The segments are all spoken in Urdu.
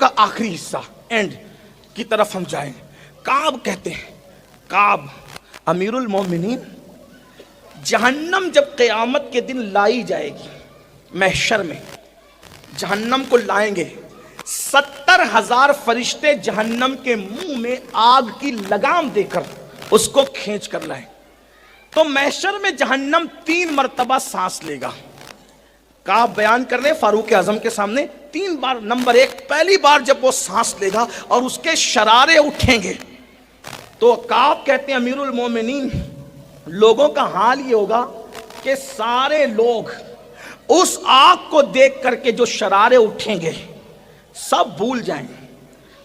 کا آخری حصہ اینڈ کی طرف ہم جائیں. کعب کہتے ہیں، کعب امیر المومنین، جہنم جب قیامت کے دن لائی جائے گی، محشر میں جہنم کو لائیں گے، 70,000 فرشتے جہنم کے منہ میں آگ کی لگام دے کر اس کو کھینچ کر لائیں. تو محشر میں جہنم 3 مرتبہ سانس لے گا. کعب بیان کر رہے فاروق اعظم کے سامنے 3 بار. نمبر 1، پہلی بار جب وہ سانس لے گا اور اس کے شرارے اٹھیں گے تو کعب کہتے ہیں امیر المومنین، لوگوں کا حال یہ ہوگا کہ سارے لوگ اس آگ کو دیکھ کر کے جو شرارے اٹھیں گے سب بھول جائیں گے،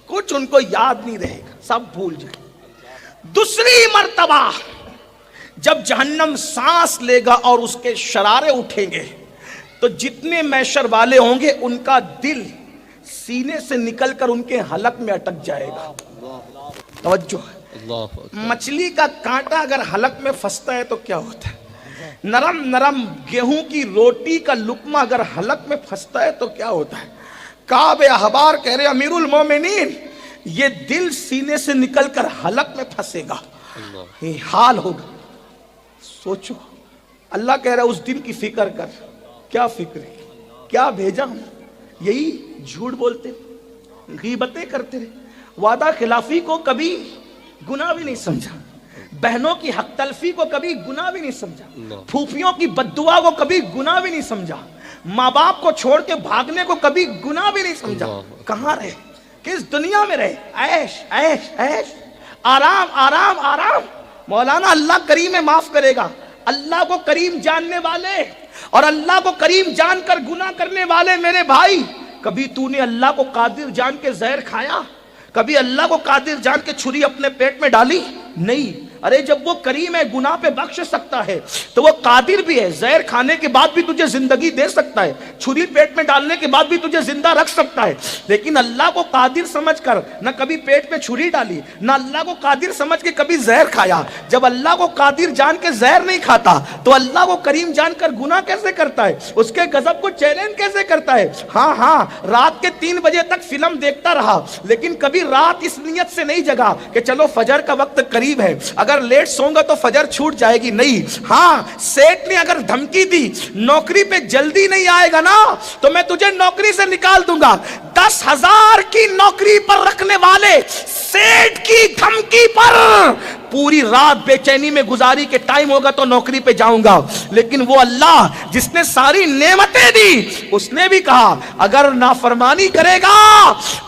کچھ ان کو یاد نہیں رہے گا، سب بھول جائیں گے. دوسری مرتبہ جب جہنم سانس لے گا اور اس کے شرارے اٹھیں گے تو جتنے محشر والے ہوں گے ان کا دل سینے سے نکل کر ان کے حلق میں اٹک جائے گا. توجہ، مچھلی کا کانٹا اگر حلق میں پھنستا ہے تو کیا ہوتا ہے؟ نرم نرم گیہوں کی روٹی کا لقمہ اگر حلق میں پھنستا ہے تو کیا ہوتا ہے؟ کعب احبار کہہ رہے امیر المومنین، یہ دل سینے سے نکل کر حلق میں پھنسے گا، یہ حال ہوگا. سوچو، اللہ کہہ رہا ہے اس دن کی فکر کر. کیا فکر ہے؟ کیا بھیجا ہم؟ یہی جھوٹ بولتے، غیبتیں کرتے رہے، وعدہ خلافی کو کبھی گناہ بھی نہیں سمجھا، بہنوں کی حق تلفی کو کبھی گناہ بھی نہیں سمجھا، پھوپھیوں کی بددعا کو کبھی گناہ بھی نہیں سمجھا، ماں باپ کو چھوڑ کے بھاگنے کو کبھی گناہ بھی نہیں سمجھا. کہاں رہے؟ کس دنیا میں رہے؟ عیش عیش عیش، آرام آرام آرام. مولانا اللہ کریم معاف کرے گا. اللہ کو کریم جاننے والے اور اللہ کو کریم جان کر گناہ کرنے والے میرے بھائی، کبھی تو نے اللہ کو قادر جان کے زہر کھایا؟ کبھی اللہ کو قادر جان کے چھری اپنے پیٹ میں ڈالی؟ نہیں. ارے جب وہ کریم ہے، گناہ پہ بخش سکتا ہے تو وہ قادر بھی ہے. زہر کھانے کے بعد بھی تجھے زندگی دے سکتا ہے، چھری پیٹ میں ڈالنے کے بعد بھی تجھے زندہ رکھ سکتا ہے. لیکن اللہ کو قادر سمجھ کر نہ کبھی پیٹ میں چھری ڈالی، نہ اللہ کو قادر سمجھ کے کبھی زہر کھایا. جب اللہ کو قادر جان کے زہر نہیں کھاتا تو اللہ کو کریم جان کر گناہ کیسے کرتا ہے؟ اس کے غضب کو چیلنج کیسے کرتا ہے؟ ہاں، رات کے 3 بجے تک فلم دیکھتا رہا لیکن کبھی رات اس نیت سے نہیں جگا کہ چلو فجر کا وقت قریب ہے، اگر لیٹ سوں گا تو فجر چھوٹ جائے گی. نہیں. ہاں، سیٹ نے اگر دھمکی دی نوکری پہ جلدی نہیں آئے گا نا تو میں تجھے نوکری سے نکال دوں گا. 10,000 کی نوکری پر رکھنے والے سیٹ کی دھمکی پر پوری رات بے چینی میں گزاری کے ٹائم ہوگا تو نوکری پہ جاؤں گا. لیکن وہ اللہ جس نے ساری نعمتیں دی، اس نے بھی کہا اگر نافرمانی کرے گا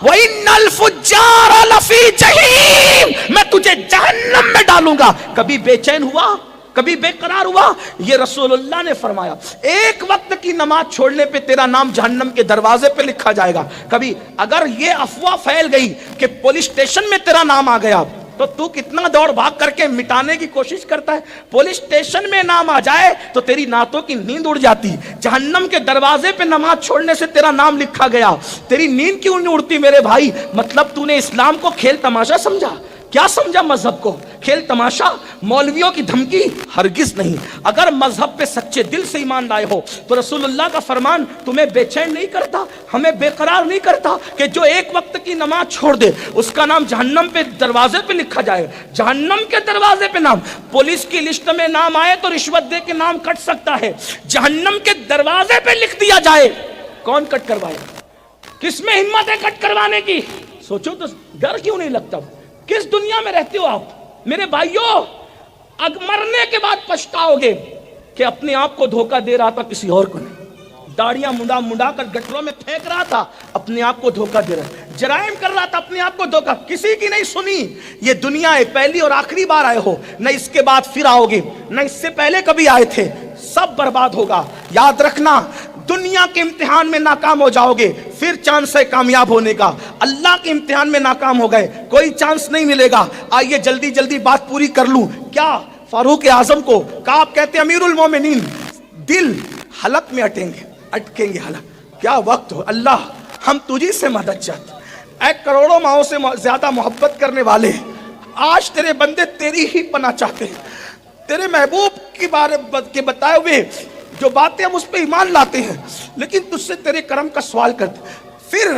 وَإِنَّ الْفُجَّارَ لَفِي جَحِيمٍ، میں تجھے جہنم میں ڈالوں گا. کبھی بے چین ہوا؟ کبھی بے قرار ہوا؟ یہ رسول اللہ نے فرمایا. ایک وقت کی نماز چھوڑنے پہ تیرا نام جہنم کے دروازے پہ لکھا جائے گا. کبھی اگر یہ افواہ پھیل گئی کہ پولیس اسٹیشن میں تیرا نام آ گیا تو تو کتنا دوڑ بھاگ کر کے مٹانے کی کوشش کرتا ہے. پولیس اسٹیشن میں نام آ جائے تو تیری نعتوں کی نیند اڑ جاتی. جہنم کے دروازے پہ نماز چھوڑنے سے تیرا نام لکھا گیا، تیری نیند کیوں نہیں اڑتی میرے بھائی؟ مطلب تو نے اسلام کو کھیل تماشا سمجھا. کیا سمجھا مذہب کو؟ کھیل تماشا؟ مولویوں کی دھمکی؟ ہرگز نہیں. اگر مذہب پہ سچے دل سے ایمان لائے ہو تو رسول اللہ کا فرمان تمہیں بے چین نہیں کرتا، ہمیں بے قرار نہیں کرتا کہ جو ایک وقت کی نماز چھوڑ دے اس کا نام جہنم پہ دروازے پہ لکھا جائے. جہنم کے دروازے پہ نام، پولیس کی لسٹ میں نام آئے تو رشوت دے کے نام کٹ سکتا ہے، جہنم کے دروازے پہ لکھ دیا جائے، کون کٹ کروائے؟ کس میں ہمت ہے کٹ کروانے کی؟ سوچو تو ڈر کیوں نہیں لگتا؟ کس دنیا میں رہتے ہو آپ میرے بھائیوں؟ مرنے کے بعد پچھتاؤ گے کہ اپنے آپ کو دھوکہ دے رہا تھا، کسی اور کو نہیں. داڑیاں منڈا کر گٹروں میں پھینک رہا تھا، اپنے آپ کو دھوکہ دے رہا. جرائم کر رہا تھا، اپنے آپ کو دھوکہ. کسی کی نہیں سنی. یہ دنیا ہے، پہلی اور آخری بار آئے ہو، نہ اس کے بعد پھر آؤ گے، نہ اس سے پہلے کبھی آئے تھے. سب برباد ہوگا. یاد رکھنا، دنیا کے امتحان میں ناکام ہو جاؤ گے پھر چانس ہے کامیاب ہونے کا. اللہ کے امتحان میں ناکام ہو گئے، کوئی چانس نہیں ملے گا. آئیے جلدی جلدی بات پوری کر لوں. کیا فاروق اعظم کو کعب کہتے امیر المومنین، دل حلق میں اٹکیں گے حلق. کیا وقت ہو اللہ، ہم تجھی سے مدد چاہتے. اے کروڑوں ماؤں سے زیادہ محبت کرنے والے، آج تیرے بندے تیری ہی پناہ چاہتے ہیں. تیرے محبوب کے بارے کے بتائے ہوئے جو باتیں ہم اس پہ ایمان لاتے ہیں، لیکن تجھ سے تیرے کرم کا سوال کرتے. پھر